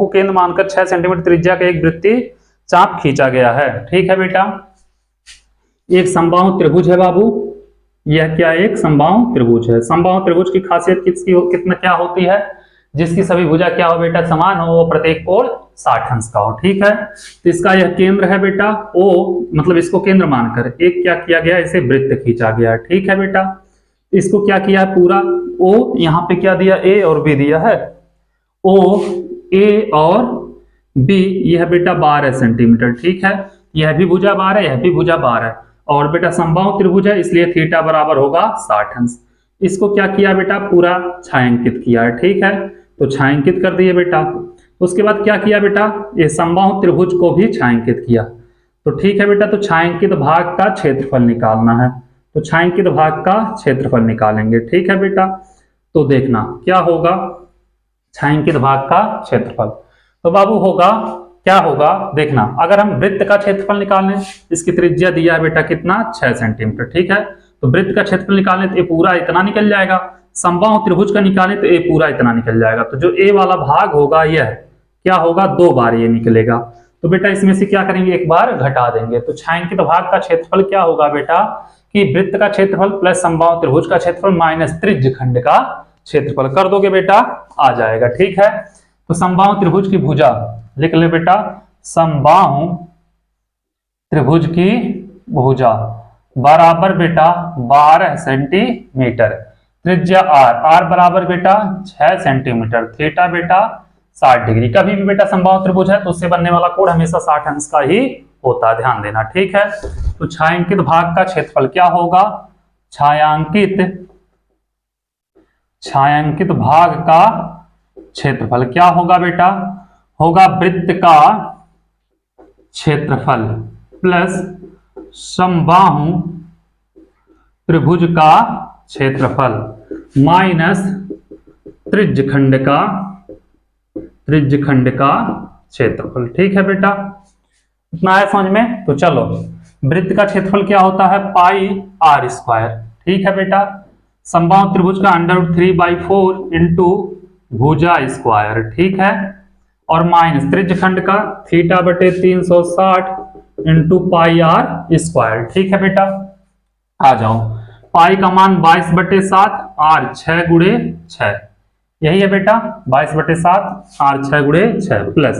केंद्र मानकर 6 सेंटीमीटर त्रिज्या का एक वृत्तीय चाप खींचा गया है। ठीक है बेटा, एक समबाहु त्रिभुज है बाबू। यह क्या एक समबाहु त्रिभुज है। समबाहु त्रिभुज की खासियत कितना क्या होती है? जिसकी सभी भुजा क्या हो बेटा? समान हो, वो प्रत्येक कोण 60 अंश का हो। ठीक है, तो इसका यह केंद्र है बेटा O, मतलब इसको केंद्र मानकर एक क्या किया गया, इसे वृत्त खींचा गया। ठीक है बेटा, इसको क्या किया है पूरा O, यहाँ पे क्या दिया A और B दिया है। O A और B यह बेटा 12 सेंटीमीटर। ठीक है, यह भी भुजा 12, यह भी भुजा 12 और बेटा समबाहु त्रिभुज है, इसलिए थीटा बराबर होगा 60 अंश। इसको क्या किया बेटा? पूरा छायांकित किया है। ठीक है, तो छायांकित कर दिए बेटा। उसके बाद क्या किया बेटा? ये समबाहु त्रिभुज को भी छायांकित किया। तो ठीक है बेटा, तो छायांकित भाग का क्षेत्रफल निकालना है, तो छायांकित भाग का क्षेत्रफल निकालेंगे। ठीक है बेटा, तो देखना क्या होगा छायांकित भाग का क्षेत्रफल। तो बाबू होगा क्या होगा देखना। अगर हम वृत्त का क्षेत्रफल निकालें, इसकी त्रिज्या दिया है बेटा कितना? 6 सेंटीमीटर। ठीक है, तो वृत्त का क्षेत्रफल निकालें तो ये पूरा इतना निकल जाएगा। समबाहु त्रिभुज का निकालें तो ये पूरा इतना निकल जाएगा। तो जो ए वाला भाग होगा यह क्या होगा? 2 बार ये निकलेगा। तो बेटा इसमें से क्या करेंगे? एक बार घटा देंगे। तो छायांकित भाग का क्षेत्रफल क्या होगा बेटा? कि वृत्त का क्षेत्रफल प्लस समबाहु त्रिभुज का क्षेत्रफल माइनस त्रिज्यखंड का क्षेत्रफल कर दोगे बेटा, आ जाएगा। ठीक है, तो समबाहु त्रिभुज की भुजा लिख ले बेटा। समबाहु त्रिभुज की भुजा बराबर बेटा 12 सेंटीमीटर, त्रिज्या R बराबर बेटा 6 सेंटीमीटर, थीटा बेटा 60 डिग्री। कभी भी बेटा समबाहु त्रिभुज है तो उससे बनने वाला कोण हमेशा 60 अंश का ही होता है, ध्यान देना। ठीक है, तो छायांकित भाग का क्षेत्रफल क्या होगा? छायांकित भाग का क्षेत्रफल क्या होगा बेटा? होगा वृत्त का क्षेत्रफल प्लस समबाहु त्रिभुज का क्षेत्रफल माइनस त्रिज्यखंड का क्षेत्रफल। ठीक है बेटा, इतना है समझ में। तो चलो, वृत्त का क्षेत्रफल क्या होता है? पाई R स्क्वायर। ठीक है बेटा, समबाहु त्रिभुज का √3/4 इंटू भुजा स्क्वायर। ठीक है, और माइनस त्रिज्यखंड का थीटा बटे 360 इंटू पाई R स्क्वायर। ठीक है बेटा, आ जाओ। पाई का मान 22/7, R 6 गुणे 6, यही है बेटा 22/7, R 6 गुणे 6 प्लस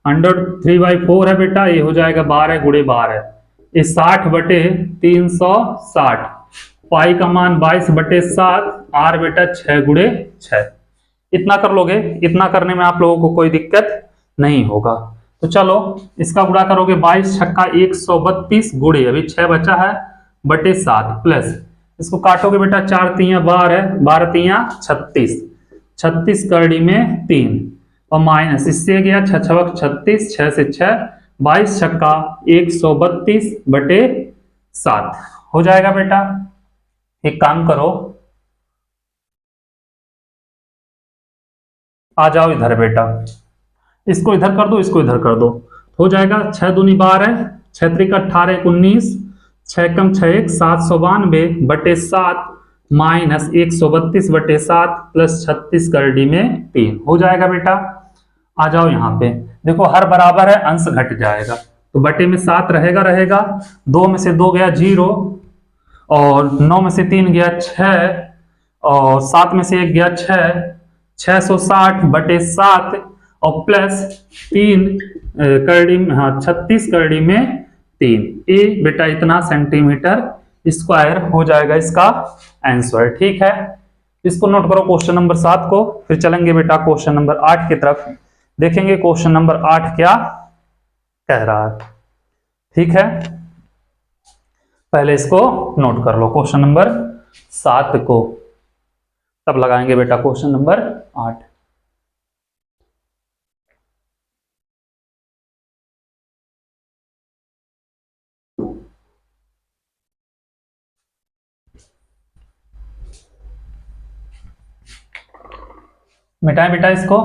√3/4 है बेटा, ये हो जाएगा 12 गुणे 12, ये 60/360। पाई का मान 22/7, R बेटा 6 गुणे 6। इतना कर लोगे, इतना करने में आप लोगों को कोई दिक्कत नहीं होगा। तो चलो इसका गुणा करोगे 22 छक्का 132 गुणे, अभी 6 बचा है, बटे 7 प्लस इसको काटोगे बेटा 4 तियां 12, 12 तियां 36, 36 करड़ी में 3 और माइनस इससे गया 6 छक 36, 6 से 6, 22 छक्का 132 बटे 7 हो जाएगा बेटा। एक काम करो, आ जाओ इधर बेटा, इसको इधर कर दो, इसको इधर कर दो, हो जाएगा 6 दूनी 12, 6 त्रिक 18 19, 6 कम 6 1 792 बटे 7 माइनस 132 बटे 7 प्लस 36 करड़ी में 3 हो जाएगा बेटा। आ जाओ यहाँ पे, देखो हर बराबर है, अंश घट जाएगा, तो बटे में 7 रहेगा रहेगा, 2 में से 2 गया 0, और 9 में से 3 गया 6, और 7 में से 1 गया 6, 660 बटे 7 और प्लस 3 करड़ी में, हाँ 36 करड़ी में 3, ये बेटा इतना सेंटीमीटर स्क्वायर हो जाएगा इसका आंसर। ठीक है, इसको नोट करो क्वेश्चन नंबर 7 को, फिर चलेंगे बेटा क्वेश्चन नंबर 8 की तरफ, देखेंगे क्वेश्चन नंबर 8 क्या कह रहा है। ठीक है, पहले इसको नोट कर लो क्वेश्चन नंबर 7 को, तब लगाएंगे बेटा क्वेश्चन नंबर 8। मिटाएं बेटा इसको,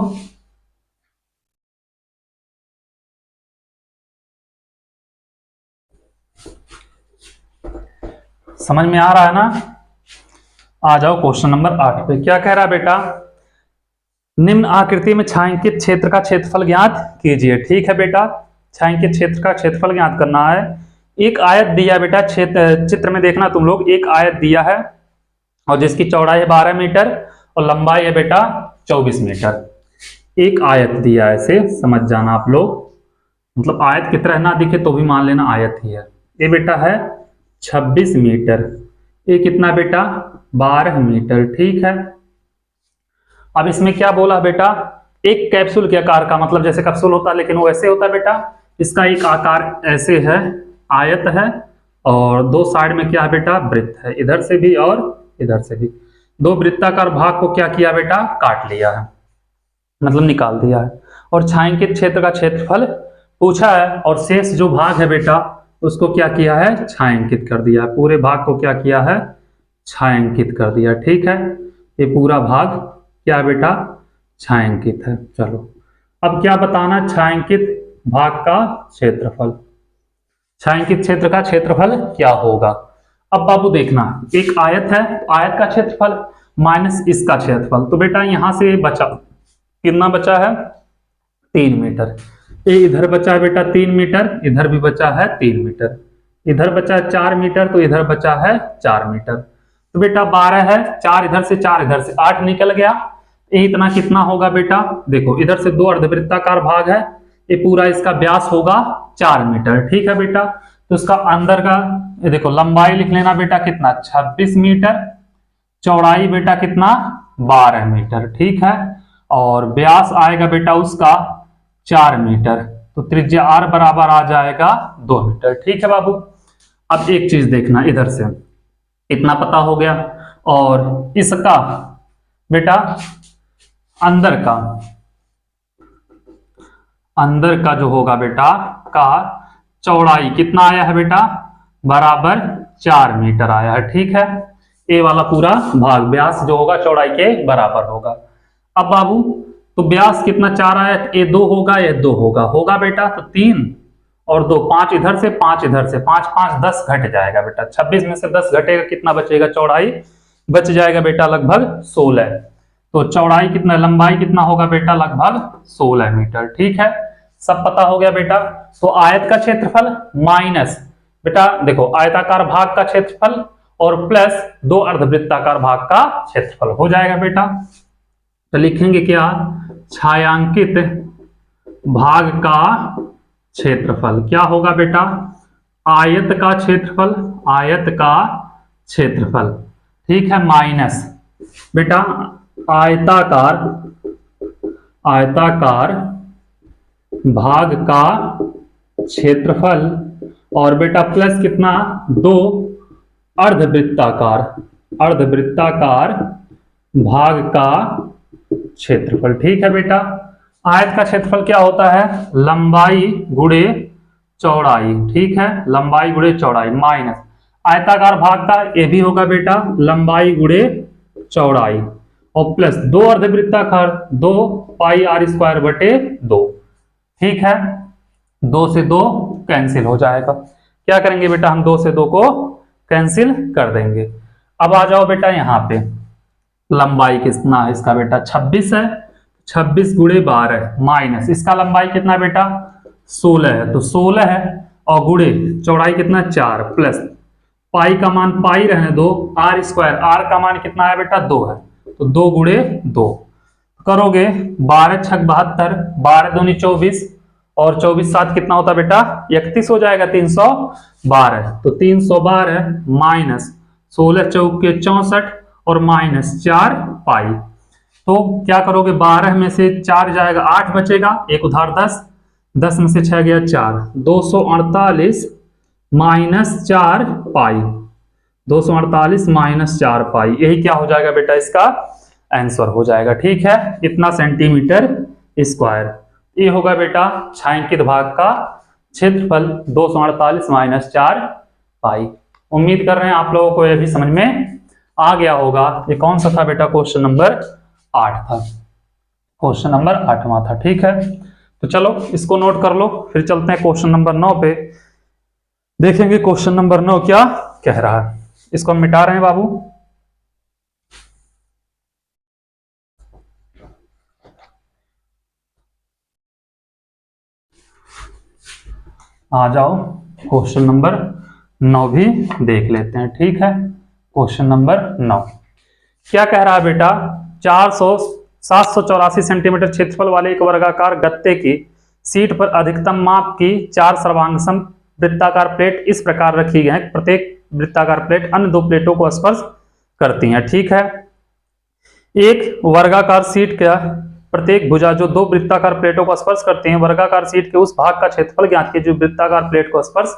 समझ में आ रहा है ना। आ जाओ क्वेश्चन नंबर 8 पे, क्या कह रहा है बेटा, निम्न आकृति में छायांकित क्षेत्र का क्षेत्रफल ज्ञात कीजिए। ठीक है बेटा, छायांकित क्षेत्र का क्षेत्रफल ज्ञात करना है। एक आयत दिया बेटा, चित्र में देखना तुम लोग, एक आयत दिया है और जिसकी चौड़ाई है 12 मीटर और लंबाई है बेटा 24 मीटर। एक आयत दिया है, ऐसे समझ जाना आप लोग, मतलब आयत की तरह ना दिखे तो भी मान लेना आयत ही है। ये बेटा है 26 मीटर, ये कितना बेटा 12 मीटर। ठीक है, अब इसमें क्या बोला बेटा, एक कैप्सूल के आकार का, मतलब जैसे कैप्सूल होता है लेकिन वो ऐसे होता है बेटा, इसका एक आकार ऐसे है, आयत है, और दो साइड में क्या है बेटा वृत्त है, इधर से भी और इधर से भी। दो वृत्ताकार भाग को क्या किया बेटा, काट लिया है, मतलब निकाल दिया है, और छायांकित क्षेत्र का क्षेत्रफल पूछा है, और शेष जो भाग है बेटा उसको क्या किया है, छायांकित कर दिया है, पूरे भाग को क्या किया है, छायांकित कर दिया। ठीक है, ये पूरा भाग क्या बेटा छायांकित है। चलो अब क्या बताना, छायांकित भाग का क्षेत्रफल, छायांकित क्षेत्र का क्षेत्रफल क्या होगा। अब बाबू देखना, एक आयत है, आयत का क्षेत्रफल माइनस इसका क्षेत्रफल, तो बेटा यहां से बचा कितना बचा है 3 मीटर, ये इधर बचा है बेटा 3 मीटर, इधर भी बचा है 3 मीटर, इधर बचा है 4 मीटर, तो इधर बचा है 4 मीटर, तो बेटा 12 है, 4 इधर से 4 इधर से 8 निकल गया, ये इतना कितना होगा बेटा, देखो इधर से 2 अर्धवृत्ताकार भाग है, ये पूरा इसका व्यास होगा 4 मीटर। ठीक है बेटा, तो इसका अंदर का ये देखो लंबाई लिख लेना बेटा कितना 26 मीटर, चौड़ाई बेटा कितना 12 मीटर। ठीक है, और व्यास आएगा बेटा उसका 4 मीटर, तो त्रिज्या r बराबर आ जाएगा 2 मीटर। ठीक है बाबू, अब एक चीज देखना, इधर से इतना पता हो गया, और इसका बेटा अंदर का जो होगा बेटा का चौड़ाई कितना आया है बेटा, बराबर 4 मीटर आया है। ठीक है, ए वाला पूरा भाग व्यास जो होगा चौड़ाई के बराबर होगा। अब बाबू तो व्यास कितना 4 आया, ये 2 होगा, ये 2 होगा बेटा, तो 3 और 2 5 इधर से 5 इधर से, 5 5 10 घट जाएगा बेटा, 26 में से 10 घटेगा, कितना बचेगा, चौड़ाई बच जाएगा बेटा लगभग 16, तो चौड़ाई कितना, लंबाई कितना होगा बेटा लगभग 16 मीटर। ठीक है, सब पता हो गया बेटा। तो आयत का क्षेत्रफल माइनस बेटा देखो आयताकार भाग का क्षेत्रफल और प्लस 2 अर्धवृत्ताकार भाग का क्षेत्रफल हो जाएगा बेटा। तो लिखेंगे क्या, छायांकित भाग का क्षेत्रफल क्या होगा बेटा, आयत का क्षेत्रफल, आयत का क्षेत्रफल। ठीक है, माइनस बेटा आयताकार भाग का क्षेत्रफल, और बेटा प्लस कितना 2 अर्धवृत्ताकार भाग का क्षेत्रफल। ठीक है बेटा, आयत का क्षेत्रफल क्या होता है, लंबाई गुणे चौड़ाई। ठीक है, लंबाई गुणे चौड़ाई, माइनस आयताकार भाग का ये भी होगा बेटा लंबाई गुणे चौड़ाई, और प्लस 2 अर्धवृत्ताकार 2 पाई आर स्क्वायर बटे 2। ठीक है, 2 से 2 कैंसिल हो जाएगा। क्या करेंगे बेटा, हम 2 से 2 को कैंसिल कर देंगे। अब आ जाओ बेटा यहाँ पे, लंबाई कितना है इसका बेटा 26 है, 26 गुणे 12 माइनस इसका लंबाई कितना है बेटा 16 है, तो 16 है, और गुणे चौड़ाई कितना 4 प्लस पाई का मान पाई रहने दो, आर स्क्वायर आर का मान कितना है बेटा 2 है, तो 2 गुणे 2 करोगे 12 छक 72, 12 दूनी 24, और 24 साथ कितना होता है बेटा 31 हो जाएगा, 312। तो 312 माइनस 16 चौके 64 और माइनस 4 पाई। तो क्या करोगे 12 में से 4 जाएगा 8 बचेगा, एक उधार 10, 10 में से 6 गया 4, 248 माइनस 4 पाई, 248 माइनस 4 पाई, यही क्या हो जाएगा बेटा इसका आंसर हो जाएगा। ठीक है, इतना सेंटीमीटर स्क्वायर, ये होगा बेटा छायांकित भाग का क्षेत्रफल 248 माइनस 4 पाई। उम्मीद कर रहे हैं आप लोगों को यह भी समझ में आ गया होगा। ये कौन सा था बेटा, क्वेश्चन नंबर 8 था, क्वेश्चन नंबर 8वां था। ठीक है, तो चलो इसको नोट कर लो, फिर चलते हैं क्वेश्चन नंबर 9 पे, देखेंगे क्वेश्चन नंबर 9 क्या कह रहा है। इसको हम मिटा रहे हैं बाबू। आ जाओ क्वेश्चन नंबर 9 भी देख लेते हैं। ठीक है, क्वेश्चन नंबर 9 क्या कह रहा है बेटा, 784 सेंटीमीटर क्षेत्रफल वाले एक वर्गाकार गत्ते की सीट पर अधिकतम माप की 4 सर्वांगसम वृत्ताकार प्लेट इस प्रकार रखी गई है, प्रत्येक वृत्ताकार प्लेट अन्य 2 प्लेटों को स्पर्श करती हैं। ठीक है, एक वर्गाकार सीट का प्रत्येक भुजा जो 2 वृत्ताकार प्लेटों को स्पर्श करती हैं, वर्गाकार सीट के उस भाग का क्षेत्रफल ज्ञात कीजिए जो वृत्ताकार प्लेट को स्पर्श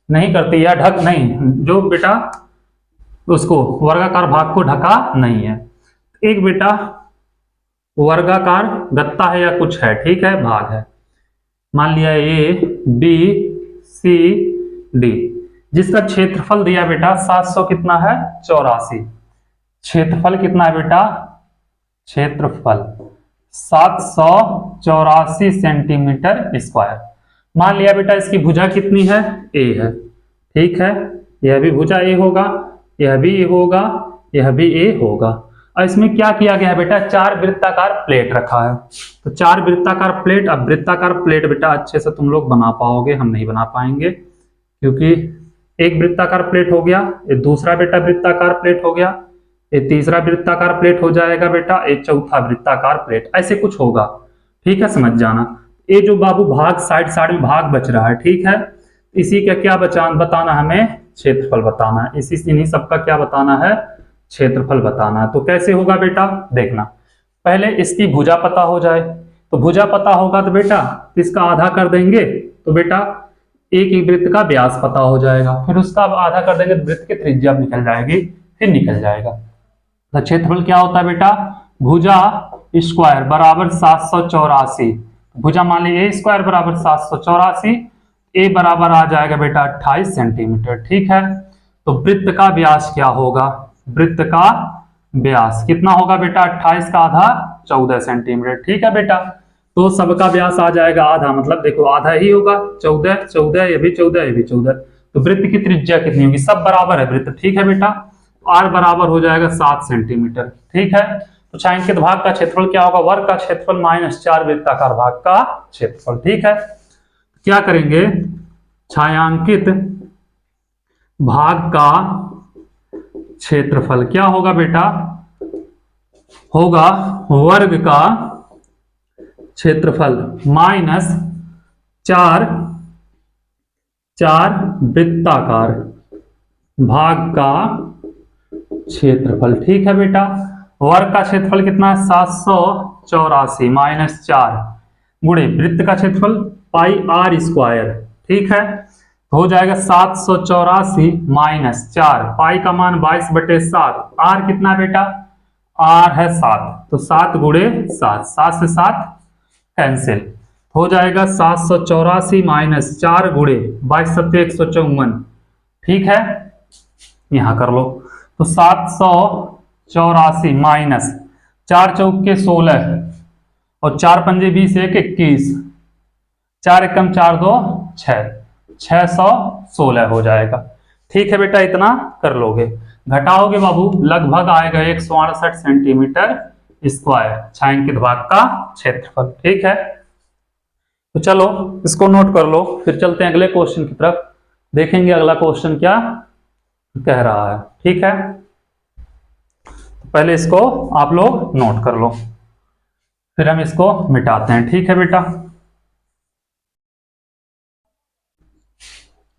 नहीं करती या ढक नहीं, जो बेटा उसको वर्गाकार भाग को ढका नहीं है। एक बेटा वर्गाकार गत्ता है या कुछ है, ठीक है, भाग है, मान लिया ए बी सी डी, जिसका क्षेत्रफल दिया बेटा 700 कितना है 84, क्षेत्रफल कितना है बेटा, क्षेत्रफल 784 सेंटीमीटर स्क्वायर। मान लिया बेटा इसकी भुजा कितनी है, ए है। ठीक है, यह भी भुजा ए होगा, यह भी ए होगा, यह भी ए होगा। और इसमें क्या किया गया है बेटा, 4 वृत्ताकार प्लेट रखा है। तो 4 वृत्ताकार प्लेट, अब वृत्ताकार प्लेट बेटा अच्छे से तुम लोग बना पाओगे, हम नहीं बना पाएंगे, क्योंकि एक वृत्ताकार प्लेट हो गया, ये दूसरा बेटा वृत्ताकार प्लेट हो गया, ये तीसरा वृत्ताकार प्लेट हो जाएगा बेटा, ये चौथा वृत्ताकार प्लेट, ऐसे कुछ होगा। ठीक है, समझ जाना। ये जो बाबू भाग साइड साइड में भाग बच रहा है, ठीक है, इसी का क्या बताना, हमें क्षेत्रफल बताना है, इन्हीं सबका क्या बताना है, क्षेत्रफल बताना है। तो कैसे होगा बेटा, देखना, पहले इसकी भुजा पता हो जाए, तो भुजा पता होगा तो बेटा इसका आधा कर देंगे, तो बेटा एक ही वृत्त का व्यास पता हो जाएगा, फिर उसका आधा कर देंगे तो वृत्त की त्रिज्या निकल जाएगी, फिर निकल जाएगा। तो क्षेत्रफल क्या होता है बेटा, भुजा स्क्वायर बराबर 784, भुजा मान लीजिए ए स्क्वायर बराबर 784, ए बराबर आ जाएगा बेटा 28 सेंटीमीटर। ठीक है, तो वृत्त का व्यास क्या होगा, वृत्त का व्यास कितना होगा बेटा, 28 का आधा 14 सेंटीमीटर। ठीक है बेटा, तो सबका व्यास आ जाएगा आधा, मतलब देखो आधा ही होगा, 14 14, ये भी 14, ये भी 14, तो वृत्त की त्रिज्या कितनी होगी, सब बराबर है वृत्त। ठीक है बेटा, आर बराबर हो जाएगा 7 सेंटीमीटर। ठीक है, तो छायांकित भाग का क्षेत्रफल क्या होगा, वर्ग का क्षेत्रफल माइनस 4 वृत्ताकार भाग का क्षेत्रफल। ठीक है, क्या करेंगे, छायांकित भाग का क्षेत्रफल क्या होगा बेटा, होगा वर्ग का क्षेत्रफल माइनस 4 वृत्ताकार भाग का क्षेत्रफल। ठीक है बेटा, वर्ग का क्षेत्रफल कितना है 784 माइनस 4 गुणे वृत्त का क्षेत्रफल पाई आर स्क्वायर। ठीक है, हो जाएगा 784 माइनस 4, पाई का मान 22/7, आर कितना बेटा, आर है 7, तो 7 गुणे 7, 7 से 7 कैंसिल, हो जाएगा 784 माइनस 4 गुणे 22 × 154। ठीक है, यहां कर लो। तो 784 माइनस 4 चौके 16 और 4 पंजे 20 1 21, 4 एकम 4 2 6, 616 हो जाएगा। ठीक है बेटा, इतना कर लोगे। घटाओगे बाबू, लगभग आएगा 168 सेंटीमीटर स्क्वायर छायांकित भाग का क्षेत्रफल। ठीक है, तो चलो इसको नोट कर लो, फिर चलते हैं अगले क्वेश्चन की तरफ, देखेंगे अगला क्वेश्चन क्या कह रहा है। ठीक है, पहले इसको आप लोग नोट कर लो, फिर हम इसको मिटाते हैं। ठीक है बेटा,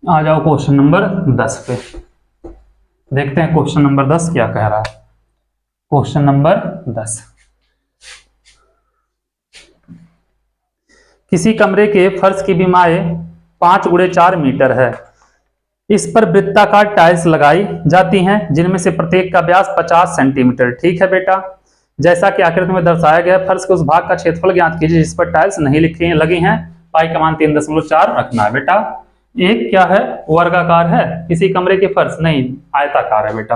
आ जाओ क्वेश्चन नंबर 10 पे, देखते हैं क्वेश्चन नंबर 10 क्या कह रहा है। क्वेश्चन नंबर 10, किसी कमरे के फर्श की बीमाएं 5x4 मीटर है। इस पर वृत्ताकार टाइल्स लगाई जाती हैं जिनमें से प्रत्येक का व्यास 50 सेंटीमीटर। ठीक है बेटा, जैसा कि आकृति में दर्शाया गया, फर्श के उस भाग का क्षेत्रफल ज्ञात कीजिए जिस पर टाइल्स नहीं लिखी लगी हैं। पाई का मान 3.4 रखना है बेटा। एक क्या है, वर्गाकार है, किसी कमरे के फर्श नहीं, आयताकार है बेटा।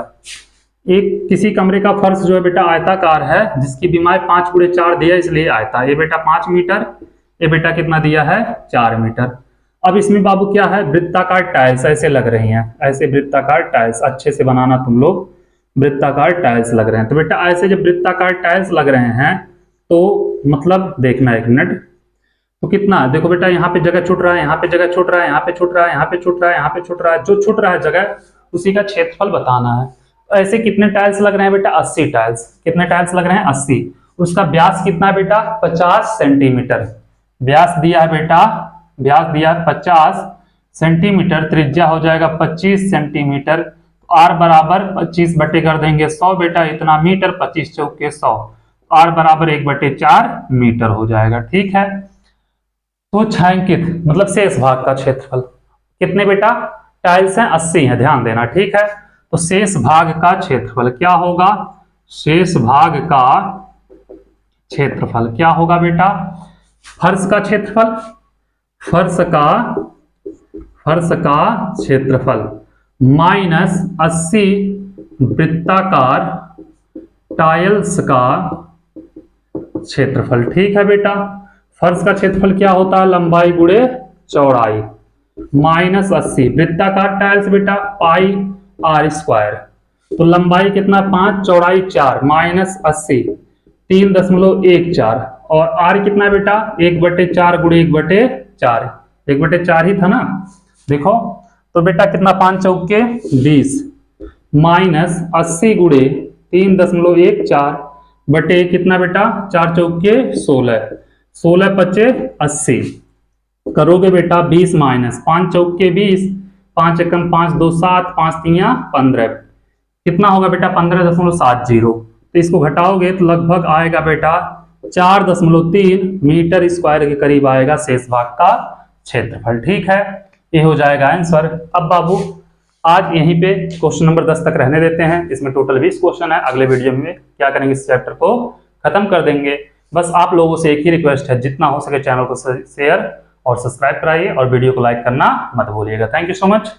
एक किसी कमरे का फर्श जो है बेटा आयताकार है, जिसकी बीमाएं 5x4 दिया इसलिए आयता। ये बेटा 5 मीटर, ये बेटा कितना दिया है 4 मीटर। अब इसमें बाबू क्या है, वृत्ताकार टाइल्स ऐसे लग रही हैं, ऐसे वृत्ताकार टाइल्स, अच्छे से बनाना तुम लोग, वृत्ताकार टाइल्स लग रहे हैं। तो बेटा ऐसे जब वृत्ताकार टाइल्स लग रहे हैं तो मतलब देखना, एक मिनट, तो कितना देखो बेटा, यहाँ पे जगह छूट रहा है, यहाँ पे जगह छूट रहा है, यहाँ पे छूट रहा है, यहाँ पे छूट रहा है, यहाँ पे छूट रहा है, जो छूट रहा है जगह उसी का क्षेत्रफल बताना है। तो ऐसे कितने टाइल्स लग रहे हैं बेटा, 80 टाइल्स। कितने टाइल्स लग रहे हैं, 80। उसका व्यास कितना है बेटा, 50 सेंटीमीटर। व्यास दिया है बेटा, व्यास दिया है 50 सेंटीमीटर, त्रिज्या हो जाएगा 25 सेंटीमीटर। आर बराबर 25 बटे कर देंगे 100 बेटा, इतना मीटर, 25 चौके 100, आर बराबर 1/4 मीटर हो जाएगा। ठीक है, तो छायांकित मतलब शेष भाग का क्षेत्रफल कितने बेटा, टाइल्स हैं 80 है, ध्यान देना। ठीक है, तो शेष भाग का क्षेत्रफल क्या होगा, शेष भाग का क्षेत्रफल क्या होगा बेटा, फर्श का क्षेत्रफल, फर्श का क्षेत्रफल माइनस 80 वृत्ताकार टाइल्स का क्षेत्रफल। ठीक है बेटा, फर्श का क्षेत्रफल क्या होता है, लंबाई गुणे चौड़ाई, माइनस 80 वृत्ताकार टाइल्स बेटा पाई आर स्क्वायर। तो लंबाई कितना 5, चौड़ाई 4, माइनस 80 3.14, और आर कितना है बेटा 1/4 गुणे 1/4, 1/4 ही था ना। देखो तो बेटा कितना 5 चौके 20 माइनस 80 गुणे 3.14 बटे कितना बेटा 4 चौके 16, 16 पचे 80, करोगे बेटा 20 माइनस 5 चौके 20, 5 एकम 5 2 7, 5 3 15, कितना होगा बेटा 15.70। तो इसको घटाओगे तो लगभग आएगा बेटा 4.3 मीटर स्क्वायर के करीब आएगा शेष भाग का क्षेत्रफल। ठीक है, ये हो जाएगा आंसर। अब बाबू आज यहीं पे क्वेश्चन नंबर 10 तक रहने देते हैं, इसमें टोटल 20 क्वेश्चन है। अगले वीडियो में क्या करेंगे, इस चैप्टर को खत्म कर देंगे। बस आप लोगों से एक ही रिक्वेस्ट है, जितना हो सके चैनल को शेयर और सब्सक्राइब कराइए और वीडियो को लाइक करना मत भूलिएगा। Thank you so much.